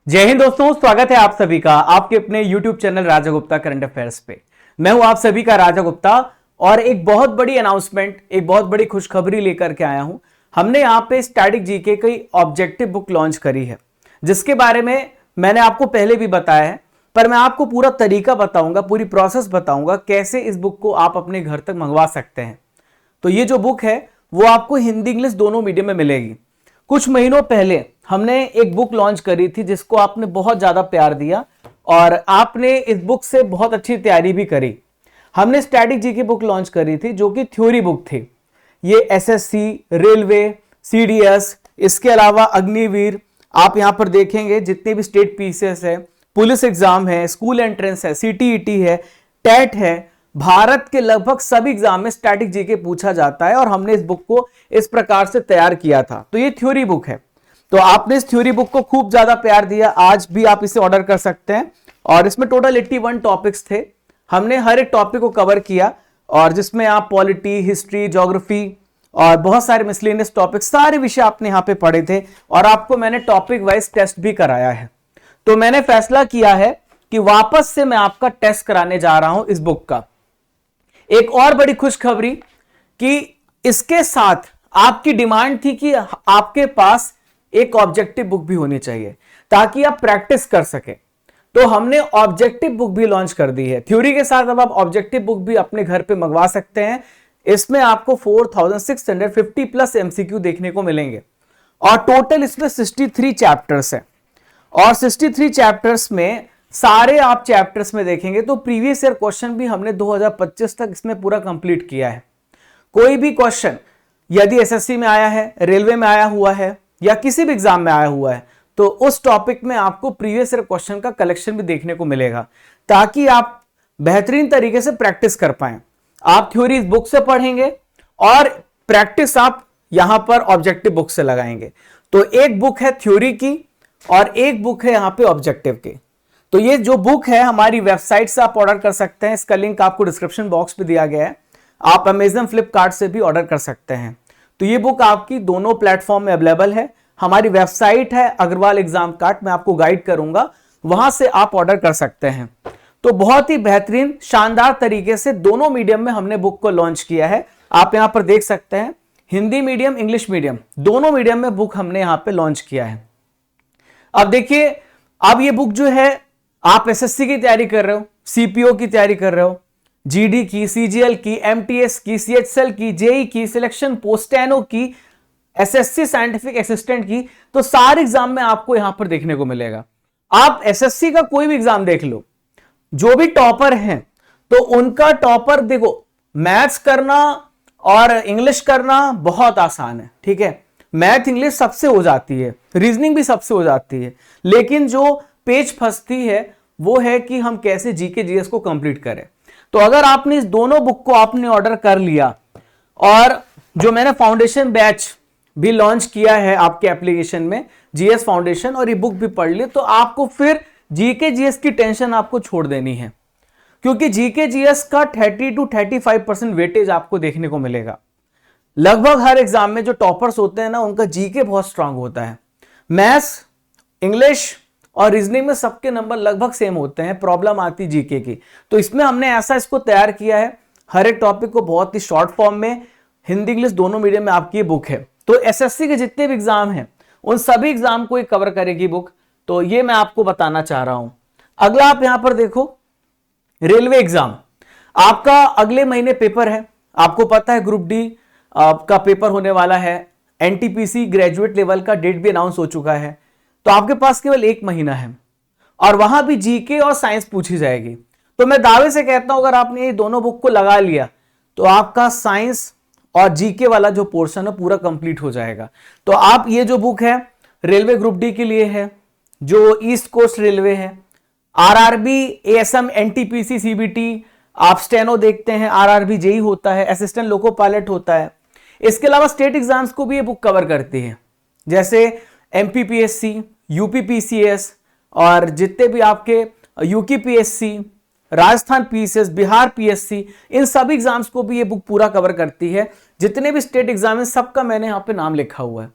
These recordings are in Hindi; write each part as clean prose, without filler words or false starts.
जय हिंद दोस्तों, स्वागत है आप सभी का आपके अपने YouTube चैनल राजा गुप्ता करंट अफेयर्स पे। मैं हूं आप सभी का राजा गुप्ता और एक बहुत बड़ी अनाउंसमेंट, एक बहुत बड़ी खुशखबरी लेकर के आया हूं। हमने यहां पे स्टैटिक जीके की ऑब्जेक्टिव बुक लॉन्च करी है, जिसके बारे में मैंने आपको पहले भी बताया है, पर मैं आपको पूरा तरीका बताऊंगा, पूरी प्रोसेस बताऊंगा कैसे इस बुक को आप अपने घर तक मंगवा सकते हैं। तो ये जो बुक है वो आपको हिंदी इंग्लिश दोनों मीडियम में मिलेगी। कुछ महीनों पहले हमने एक बुक लॉन्च करी थी जिसको आपने बहुत ज्यादा प्यार दिया और आपने इस बुक से बहुत अच्छी तैयारी भी करी। हमने स्टैटिक जी की बुक लॉन्च करी थी जो कि थ्योरी बुक थी। ये एसएससी, रेलवे, सीडीएस, इसके अलावा अग्निवीर, आप यहां पर देखेंगे जितने भी स्टेट पीसीएस है, पुलिस एग्जाम है, स्कूल एंट्रेंस है, सीटीईटी है, टेट है, भारत के लगभग सभी एग्जाम में स्टैटिक जीके पूछा जाता है और हमने इस बुक को इस प्रकार से तैयार किया था। तो ये थ्योरी बुक है। तो आपने इस थ्योरी बुक को खूब ज्यादा प्यार दिया, आज भी आप इसे ऑर्डर कर सकते हैं। और इसमें टोटल 81 टॉपिक्स थे। हमने हर एक टॉपिक को कवर किया और जिसमें आप पॉलिटी, हिस्ट्री, ज्योग्राफी और बहुत सारे मिसलेनियस टॉपिक, सारे विषय आपने यहां पे पढ़े थे और आपको मैंने टॉपिक वाइज टेस्ट भी कराया है। तो मैंने फैसला किया है कि वापस से मैं आपका टेस्ट कराने जा रहा हूं इस बुक का। एक और बड़ी खुशखबरी कि इसके साथ आपकी डिमांड थी कि आपके पास एक ऑब्जेक्टिव बुक भी होनी चाहिए ताकि आप प्रैक्टिस कर सके। तो हमने ऑब्जेक्टिव बुक भी लॉन्च कर दी है। थ्योरी के साथ अब आप ऑब्जेक्टिव बुक भी अपने घर पे मंगवा सकते हैं। इसमें आपको 4650 प्लस एमसीक्यू देखने को मिलेंगे और टोटल इसमें 63 चैप्टर्स है। और 63 चैप्टर्स में सारे आप चैप्टर्स में देखेंगे तो प्रीवियस ईयर क्वेश्चन भी हमने 2025 तक इसमें पूरा कंप्लीट किया है। कोई भी क्वेश्चन यदि एसएससी में आया है, रेलवे में आया हुआ है या किसी भी एग्जाम में आया हुआ है तो उस टॉपिक में आपको प्रीवियस ईयर क्वेश्चन का कलेक्शन भी देखने को मिलेगा ताकि आप बेहतरीन तरीके से प्रैक्टिस कर पाए। आप थ्योरी इस बुक से पढ़ेंगे और प्रैक्टिस आप यहां पर ऑब्जेक्टिव बुक से लगाएंगे। तो एक बुक है थ्योरी की और एक बुक है यहां पे ऑब्जेक्टिव की। तो ये जो बुक है हमारी वेबसाइट से आप ऑर्डर कर सकते हैं, इसका लिंक आपको डिस्क्रिप्शन बॉक्स में दिया गया है। आप अमेजन, फ्लिपकार्ट से भी ऑर्डर कर सकते हैं। तो ये बुक आपकी दोनों प्लेटफॉर्म में अवेलेबल है। हमारी वेबसाइट है अग्रवाल एग्जाम कार्ट, मैं आपको गाइड करूंगा, वहां से आप ऑर्डर कर सकते हैं। तो बहुत ही बेहतरीन, शानदार तरीके से दोनों मीडियम में हमने बुक को लॉन्च किया है। आप यहां पर देख सकते हैं हिंदी मीडियम, इंग्लिश मीडियम, दोनों मीडियम में बुक हमने यहां पर लॉन्च किया है। अब देखिए, अब ये बुक जो है आप एसएससी की तैयारी कर रहे हो, सीपीओ की तैयारी कर रहे हो, जीडी की, सीजीएल की, एमटीएस की, सीएचएल की, जेई की, सिलेक्शन पोस्टैनो की, एसएससी साइंटिफिक असिस्टेंट की, तो सारे एग्जाम में आपको यहां पर देखने को मिलेगा। आप एसएससी का कोई भी एग्जाम देख लो, जो भी टॉपर हैं तो उनका टॉपर देखो, मैथ्स करना और इंग्लिश करना बहुत आसान है, ठीक है। मैथ इंग्लिश सबसे हो जाती है, रीजनिंग भी सबसे हो जाती है, लेकिन जो पेज फंसती है वो है कि हम कैसे जीके जीएस को कंप्लीट करें। तो अगर आपने इस दोनों बुक को आपने ऑर्डर कर लिया और जो मैंने फाउंडेशन बैच भी लॉन्च किया है आपके एप्लीकेशन में, जीएस फाउंडेशन, और ये बुक भी पढ़ ली, तो आपको फिर जीके जीएस की टेंशन आपको छोड़ देनी है, क्योंकि जीके जीएस का 30 to 35% वेटेज आपको देखने को मिलेगा। लगभग हर एग्जाम में जो टॉपर्स होते हैं ना, उनका जीके बहुत स्ट्रांग होता है। मैथ्स, इंग्लिश और रीजनिंग में सबके नंबर लगभग सेम होते हैं, प्रॉब्लम आती जीके की। तो इसमें हमने ऐसा इसको तैयार किया है, हर एक टॉपिक को बहुत ही शॉर्ट फॉर्म में, हिंदी इंग्लिश दोनों मीडियम में आपकी बुक है। तो एसएससी के जितने भी एग्जाम हैं उन सभी एग्जाम को कवर करेगी बुक। तो ये मैं आपको बताना चाह रहा हूं। अगला आप यहां पर देखो, रेलवे एग्जाम आपका अगले महीने पेपर है। आपको पता है ग्रुप डी का पेपर होने वाला है। एनटीपीसी ग्रेजुएट लेवल का डेट भी अनाउंस हो चुका है। तो आपके पास केवल 1 महीना है और वहां भी जीके और साइंस पूछी जाएगी। तो मैं दावे से कहता हूं, अगर आपने ये दोनों बुक को लगा लिया तो आपका साइंस और जीके वाला जो पोर्शन है पूरा कंप्लीट हो जाएगा। तो आप ये जो बुक है रेलवे ग्रुप डी के लिए है, जो ईस्ट कोस्ट रेलवे है, आरआरबी, एएसएम, एनटीपीसी, सीबीटी, आप स्टेनो देखते हैं, आरआरबी जेई होता है, असिस्टेंट लोको पायलट होता है। इसके अलावा स्टेट एग्जाम्स को भी ये बुक कवर करती है, जैसे एमपीपीएससी, यूपीपीसीएस और जितने भी आपके UKPSC, Rajasthan PCS, Bihar PSC, इन सभी एग्जाम्स को भी ये बुक पूरा कवर करती है। जितने भी स्टेट एग्जाम हैं सबका मैंने यहाँ पे नाम लिखा हुआ है।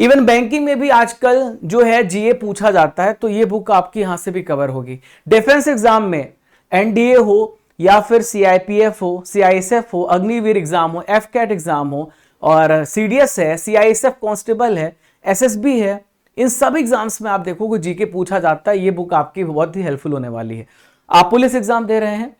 इवन बैंकिंग में भी आजकल जो है जीए पूछा जाता है, तो ये बुक आपकी यहां से भी कवर होगी। डिफेंस एग्जाम में एनडीए हो या फिर सीआईपीएफ हो, सीआईएसएफ हो, अग्निवीर एग्जाम हो, एफकैट एग्जाम हो, और सीडीएस है, सीआईएसएफ कांस्टेबल है, एसएसबी है, इन सब एग्जाम्स में आप देखोगे जीके पूछा जाता है। ये बुक आपकी बहुत ही हेल्पफुल होने वाली है। आप पुलिस एग्जाम दे रहे हैं,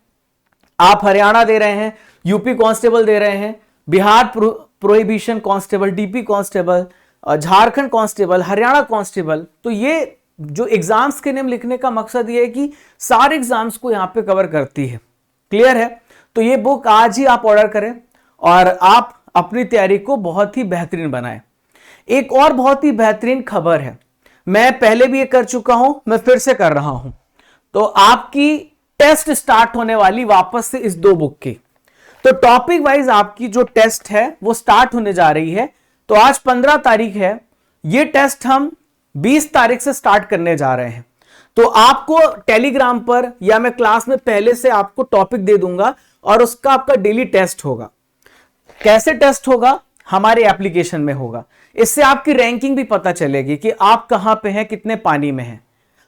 आप हरियाणा दे रहे हैं, यूपी कांस्टेबल दे रहे हैं, Bihar prohibition constable, DP constable, Jharkhand constable, Haryana constable, तो ये जो एग्जाम्स के नेम लिखने का मकसद ये है कि सारे एग्जाम्स को यहां पे कवर करती है। क्लियर है? तो ये बुक आज ही आप ऑर्डर करें और आप अपनी तैयारी को बहुत ही बेहतरीन बनाएं। एक और बहुत ही बेहतरीन खबर है, मैं पहले भी ये कर चुका हूं, मैं फिर से कर रहा हूं। तो आपकी टेस्ट स्टार्ट होने वाली वापस से इस 2 बुक की, तो टॉपिक वाइज आपकी जो टेस्ट है वो स्टार्ट होने जा रही है। तो आज 15 तारीख है, ये टेस्ट हम 20 तारीख से स्टार्ट करने जा रहे हैं। तो आपको टेलीग्राम पर या मैं क्लास में पहले से आपको टॉपिक दे दूंगा और उसका आपका डेली टेस्ट होगा। कैसे टेस्ट होगा? हमारे एप्लीकेशन में होगा। इससे आपकी रैंकिंग भी पता चलेगी कि आप कहां पे हैं, कितने पानी में हैं।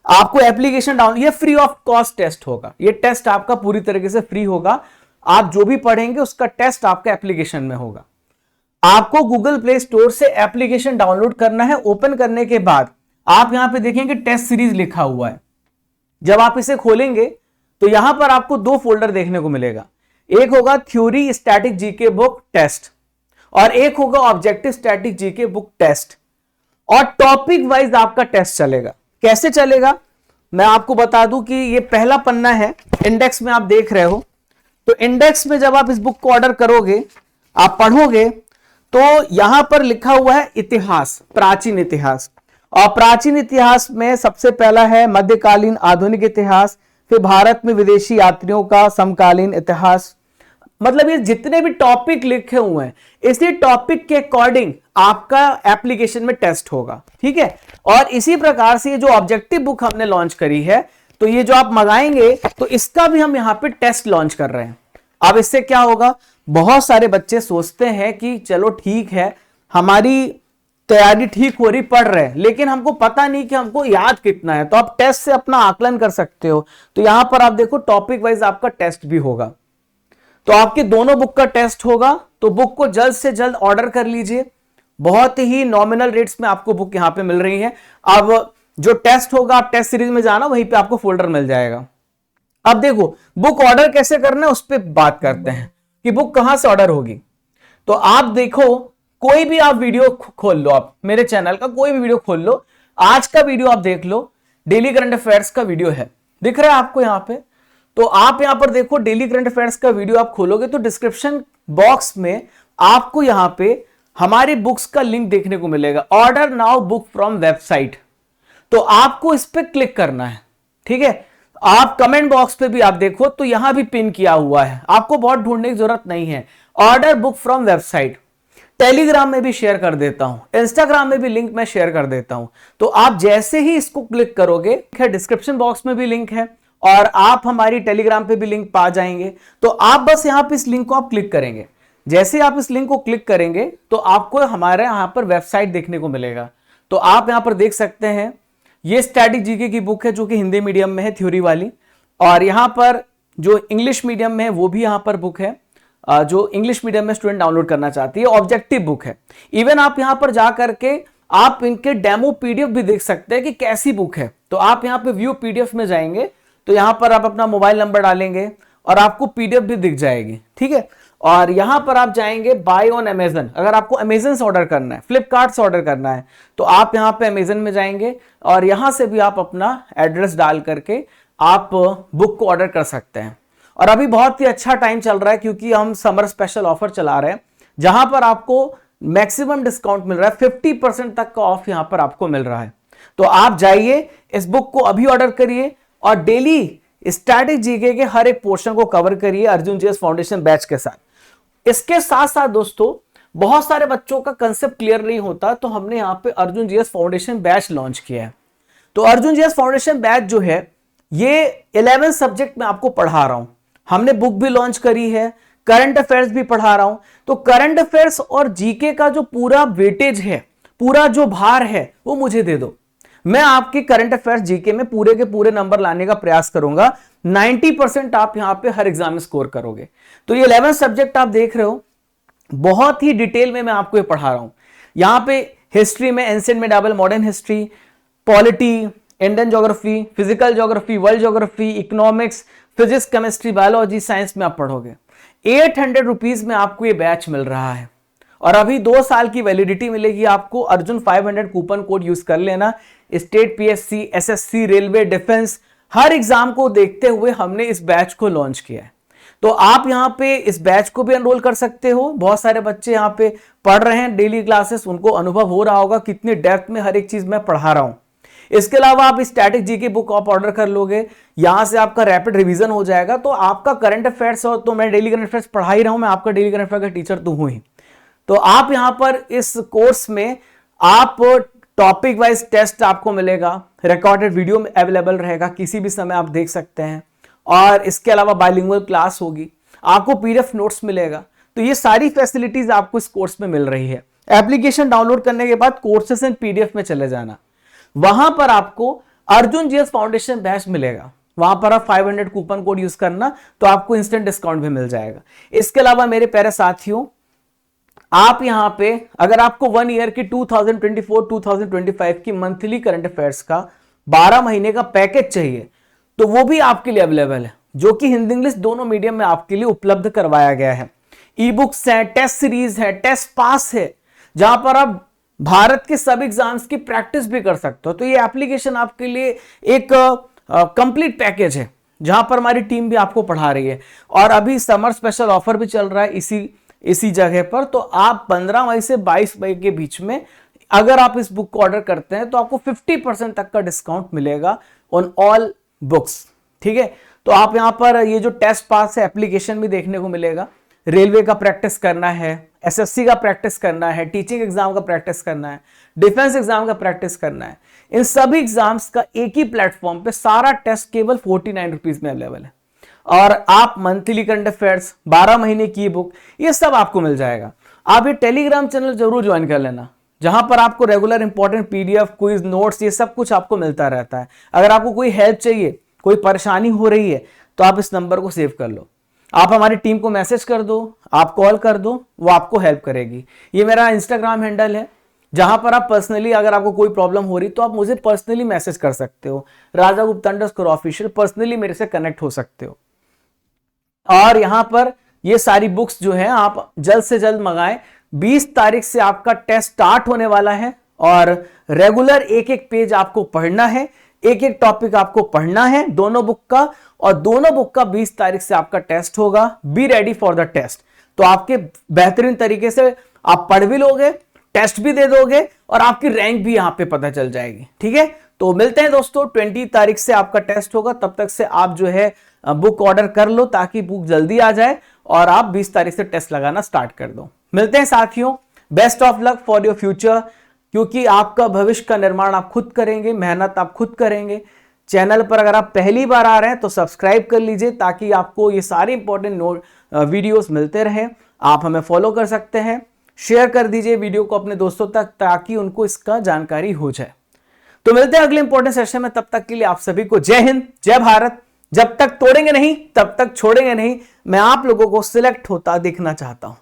आपको एप्लीकेशन डाउन, ये फ्री ऑफ कॉस्ट टेस्ट होगा। ये टेस्ट आपका पूरी तरीके से फ्री होगा। आप जो भी पढ़ेंगे उसका टेस्ट आपका एप्लीकेशन में होगा। आपको गूगल प्ले स्टोर से एप्लीकेशन डाउनलोड करना है। ओपन करने के बाद आप यहां पे देखेंगे टेस्ट सीरीज लिखा हुआ है। जब आप इसे खोलेंगे तो यहां पर आपको 2 फोल्डर देखने को मिलेगा। एक होगा theory static GK book test और एक होगा objective static GK book test, और टॉपिक वाइज आपका टेस्ट चलेगा। कैसे चलेगा मैं आपको बता दूं कि ये पहला पन्ना है, इंडेक्स में आप देख रहे हो। तो इंडेक्स में जब आप इस बुक को ऑर्डर करोगे, आप पढ़ोगे, तो यहां पर लिखा हुआ है इतिहास, प्राचीन इतिहास, और प्राचीन इतिहास में सबसे पहला है मध्यकालीन आधुनिक इतिहास, फिर भारत में विदेशी यात्रियों का समकालीन इतिहास। मतलब ये जितने भी टॉपिक लिखे हुए हैं, इसी टॉपिक के अकॉर्डिंग आपका एप्लीकेशन में टेस्ट होगा। ठीक है? और इसी प्रकार से ये जो ऑब्जेक्टिव बुक हमने लॉन्च करी है, तो ये जो आप मंगाएंगे तो इसका भी हम यहां पे टेस्ट लॉन्च कर रहे हैं। अब इससे क्या होगा? बहुत सारे बच्चे सोचते हैं कि चलो ठीक है, हमारी तैयारी ठीक हो रही, पढ़ रहे हैं, लेकिन हमको पता नहीं कि हमको याद कितना है। तो आप टेस्ट से अपना आकलन कर सकते हो। तो यहां पर आप देखो टॉपिक वाइज आपका टेस्ट भी होगा। तो आपके दोनों बुक का टेस्ट होगा। तो बुक को जल्द से जल्द ऑर्डर कर लीजिए। बहुत ही नॉमिनल रेट्स में आपको बुक यहां पे मिल रही है। अब जो टेस्ट होगा, आप टेस्ट सीरीज में जाना, वहीं पे आपको फोल्डर मिल जाएगा। अब देखो बुक ऑर्डर कैसे करना है उस पर बात करते हैं कि बुक कहां से ऑर्डर होगी। तो आप देखो, कोई भी आप वीडियो खोल लो, आप मेरे चैनल का कोई भी वीडियो खोल लो, आज का वीडियो आप देख लो, डेली करंट अफेयर्स का वीडियो है, दिख रहा है आपको यहां पे। तो आप यहां पर देखो डेली करंट अफेयर्स का वीडियो आप खोलोगे तो डिस्क्रिप्शन बॉक्स में आपको यहां पे हमारी बुक्स का लिंक देखने को मिलेगा, order now book from website. तो आपको इस पर क्लिक करना है। ठीक है? आप कमेंट बॉक्स पे भी आप देखो तो यहां भी पिन किया हुआ है, आपको बहुत ढूंढने की जरूरत नहीं है, order book from website. Telegram में भी शेयर कर देता हूं, इंस्टाग्राम में भी लिंक मैं शेयर कर देता हूं। तो आप जैसे ही इसको क्लिक करोगे, डिस्क्रिप्शन बॉक्स में भी लिंक है और आप हमारी टेलीग्राम पे भी लिंक पा जाएंगे। तो आप बस यहां पे इस लिंक को आप क्लिक करेंगे। जैसे आप इस लिंक को क्लिक करेंगे तो आपको हमारे यहां पर वेबसाइट देखने को मिलेगा। तो आप यहां पर देख सकते हैं, ये स्टैटिक जीके की बुक है जो कि हिंदी मीडियम में है, थ्योरी वाली, और यहां पर जो इंग्लिश मीडियम में है वो भी यहां पर बुक है, जो इंग्लिश मीडियम में स्टूडेंट डाउनलोड करना चाहती है, ऑब्जेक्टिव बुक है। इवन आप यहां पर जा करके आप इनके डेमो पीडीएफ भी देख सकते हैं कि कैसी बुक है। तो आप यहां पे व्यू पीडीएफ में जाएंगे तो यहां पर आप अपना मोबाइल नंबर डालेंगे और आपको पीडीएफ भी दिख जाएगी। ठीक है? और यहां पर आप जाएंगे बाय ऑन अमेजन, अगर आपको अमेजन से ऑर्डर करना है, फ्लिपकार्ट से ऑर्डर करना है, तो आप यहां पे अमेजन में जाएंगे और यहां से भी आप अपना एड्रेस डाल करके आप बुक को ऑर्डर कर सकते हैं। और अभी बहुत ही अच्छा टाइम चल रहा है क्योंकि हम समर स्पेशल ऑफर चला रहे हैं, जहां पर आपको मैक्सिमम डिस्काउंट मिल रहा है, 50% तक का ऑफ यहां पर आपको मिल रहा है। तो आप जाइए, इस बुक को अभी ऑर्डर करिए और डेली स्टैटिक जीके के हर एक पोर्शन को कवर करिए अर्जुन जीएस फाउंडेशन बैच के साथ। इसके साथ साथ दोस्तों, बहुत सारे बच्चों का कंसेप्ट क्लियर नहीं होता, तो हमने यहां पे Arjun GS foundation batch launch किया है। तो अर्जुन जीएस फाउंडेशन बैच जो है, ये 11 सब्जेक्ट में आपको पढ़ा रहा हूं। हमने बुक भी लॉन्च करी है, करंट अफेयर्स भी पढ़ा रहा हूं। तो करंट अफेयर्स और जीके का जो पूरा वेटेज है, पूरा जो भार है वो मुझे दे दो। मैं आपके करंट अफेयर्स जीके में पूरे के पूरे नंबर लाने का प्रयास करूंगा। 90% आप यहां पे हर एग्जाम में स्कोर करोगे। तो ये 11 सब्जेक्ट आप देख रहे हो, बहुत ही डिटेल में मैं आपको ये पढ़ा रहा हूं। यहां पे हिस्ट्री में ancient medieval, modern history, polity, Indian geography, physical geography, world geography, economics, physics, chemistry, biology, science में आप पढ़ोगे। 800 रुपीज में आपको ये बैच मिल रहा है और अभी 2 साल की वैलिडिटी मिलेगी आपको। अर्जुन 500 कूपन कोड यूज कर लेना। State, PSC, SSC, railway, defence, हर एग्जाम को देखते हुए हमने इस बैच को लॉन्च किया है। तो आप यहां पे इस बैच को भी एनरोल कर सकते हो। बहुत सारे बच्चे यहां पे पढ़ रहे हैं डेली क्लासेस, उनको अनुभव हो रहा होगा कितनी डेप्थ में हर एक चीज मैं पढ़ा रहा हूं। इसके अलावा आप स्टैटिक जीके बुक आप ऑर्डर कर लोगे, यहां से आपका रैपिड रिवीजन हो जाएगा। तो आपका करंट अफेयर्स, और तो मैं डेली करंट अफेयर्स पढ़ा ही रहा हूं, मैं आपका डेली करंट अफेयर का टीचर तो हूं ही। तो आप यहां पर इस कोर्स में आप टॉपिक वाइज टेस्ट आपको मिलेगा, रिकॉर्डेड वीडियो में अवेलेबल रहेगा, किसी भी समय आप देख सकते हैं। और इसके अलावा बाइलिंगुअल क्लास होगी, आपको पीडीएफ नोट्स मिलेगा। तो ये सारी फैसिलिटीज आपको इस कोर्स में मिल रही है। एप्लीकेशन डाउनलोड करने के बाद कोर्सेस एंड पीडीएफ में चले जाना, वहां पर आपको अर्जुन जीएस फाउंडेशन बैच मिलेगा। वहां पर आप 500 कूपन कोड यूज करना तो आपको इंस्टेंट डिस्काउंट भी मिल जाएगा। इसके अलावा मेरे प्यारे साथियों, आप यहां पे अगर आपको 1 ईयर की 2024-2025 की मंथली करंट अफेयर्स का 12 महीने का पैकेज चाहिए तो वो भी आपके लिए अवेलेबल है, जो कि हिंदी इंग्लिश दोनों मीडियम में आपके लिए उपलब्ध करवाया गया है। ई बुक्स है, टेस्ट सीरीज है, टेस्ट पास है, जहां पर आप भारत के सब एग्जाम्स की प्रैक्टिस भी कर सकते हो। तो ये एप्लीकेशन आपके लिए एक कंप्लीट पैकेज है, जहां पर हमारी टीम भी आपको पढ़ा रही है। और अभी समर स्पेशल ऑफर भी चल रहा है इसी जगह पर। तो आप 15 मई से 22 मई के बीच में अगर आप इस बुक को ऑर्डर करते हैं तो आपको 50% तक का डिस्काउंट मिलेगा ऑन ऑल बुक्स। ठीक है, तो आप यहां पर ये जो टेस्ट पास है एप्लीकेशन भी देखने को मिलेगा। रेलवे का प्रैक्टिस करना है, एसएससी का प्रैक्टिस करना है, टीचिंग एग्जाम का प्रैक्टिस करना है, डिफेंस एग्जाम का प्रैक्टिस करना है, इन सभी एग्जाम्स का एक ही प्लेटफॉर्म पे सारा टेस्ट केवल 49 रुपीज में अवेलेबल है। और आप मंथली करंट अफेयर्स, 12 महीने की बुक, ये सब आपको मिल जाएगा। आप ये टेलीग्राम चैनल जरूर ज्वाइन कर लेना, जहां पर आपको regular important PDF, quiz, notes, ये सब कुछ आपको मिलता रहता है। अगर आपको कोई हेल्प चाहिए, कोई परेशानी हो रही है, तो आप इस नंबर को सेव कर लो। आप हमारी टीम को मैसेज कर दो, आप कॉल कर दो, वो आपको हेल्प करेगी। ये मेरा इंस्टाग्राम हैंडल है, जहां पर आप पर्सनली अगर आपको कोई प्रॉब्लम हो रही तो आप मुझे पर्सनली मैसेज कर सकते हो। राजा गुप्ता _ऑफिशियल, पर्सनली मेरे से कनेक्ट हो सकते हो। और यहां पर ये सारी बुक्स जो है आप जल्द से जल्द मंगाएं। 20 तारीख से आपका टेस्ट स्टार्ट होने वाला है और रेगुलर एक एक पेज आपको पढ़ना है, एक एक टॉपिक आपको पढ़ना है दोनों बुक का। और दोनों बुक का 20 तारीख से आपका टेस्ट होगा। Be ready for the test. तो आपके बेहतरीन तरीके से आप पढ़ भी लोगे, टेस्ट भी दे दोगे और आपकी रैंक भी यहां पे पता चल जाएगी। ठीक है, तो मिलते हैं दोस्तों। 20 तारीख से आपका टेस्ट होगा, तब तक से आप जो है बुक ऑर्डर कर लो ताकि बुक जल्दी आ जाए और आप 20 तारीख से टेस्ट लगाना स्टार्ट कर दो। मिलते हैं साथियों, best of luck for your future, क्योंकि आपका भविष्य का निर्माण आप खुद करेंगे, मेहनत आप खुद करेंगे। चैनल पर अगर आप पहली बार आ रहे हैं तो सब्सक्राइब कर लीजिए ताकि आपको ये सारे इंपॉर्टेंट वीडियोस मिलते रहे। आप हमें फॉलो कर सकते हैं, शेयर कर दीजिए वीडियो को अपने दोस्तों तक ताकि उनको इसका जानकारी हो जाए। तो मिलते हैं अगले इंपॉर्टेंट सेशन में, तब तक के लिए आप सभी को जय हिंद, जय भारत। जब तक तोड़ेंगे नहीं तब तक छोड़ेंगे नहीं। मैं आप लोगों को सिलेक्ट होता देखना चाहता हूं।